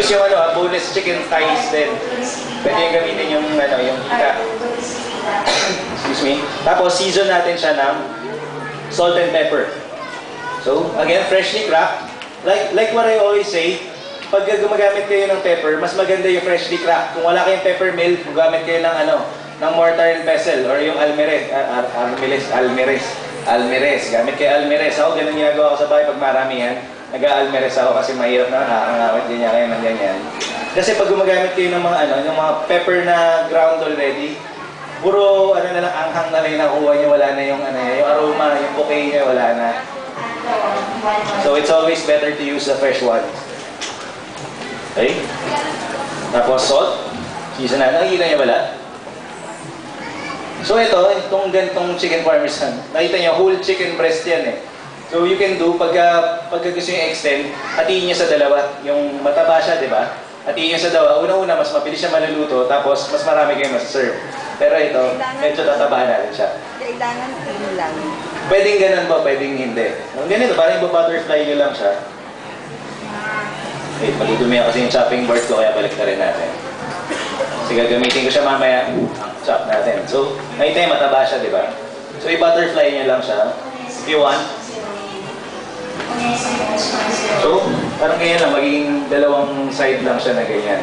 use yung boneless chicken thighs din. Pwede yung gamitin yung yung ika. Excuse me. Tapos season natin siya ng salt and pepper. So, again, freshly cracked. Like what I always say, pag gumagamit kayo ng pepper, mas maganda yung freshly cracked. Kung wala kayong pepper mill, gugamit kayo ng ng mortar and pestle or yung almirez. Gamit kayo almirez. Ako, ganun ginagawa ko sa bahay pag maramihan. Nag-aalmirez ako kasi mahirap na nakakangawit din niya kayo ng ganyan. Kasi pag gumagamit kayo ng mga yung mga pepper na ground already, puro na lang, anghang na lang nakuha niyo, wala na yung yung aroma, yung bouquet niya, wala na. So it's always better to use the fresh one. Okay? Tapos salt. Season na. Nakikita niyo wala? So itong ganitong chicken parmesan, nakita niyo, whole chicken breast yan eh. So you can do, pagka gusto nyo extend, hatiin nyo sa dalawa. Yung mataba siya, di ba? Hatiin nyo sa dalawa. Una-una, mas mabilis siya maluluto, tapos mas marami kayo mas-serve. Pero ito, medyo tatabahan natin siya. Kailangan lang. Pwedeng ganun ba? Pwedeng hindi. Ang ganito, parang iba-butterfly nyo lang siya. Okay, palidumi kasi yung chopping board ko, kaya balik na rin natin. Kasi gagamitin ko siya mamaya, ang chop natin. So, nakita yung mataba siya, di ba? So, i-butterfly nyo lang siya. If you want. So, parang ganyan lang, magiging dalawang side lang siya na ganyan.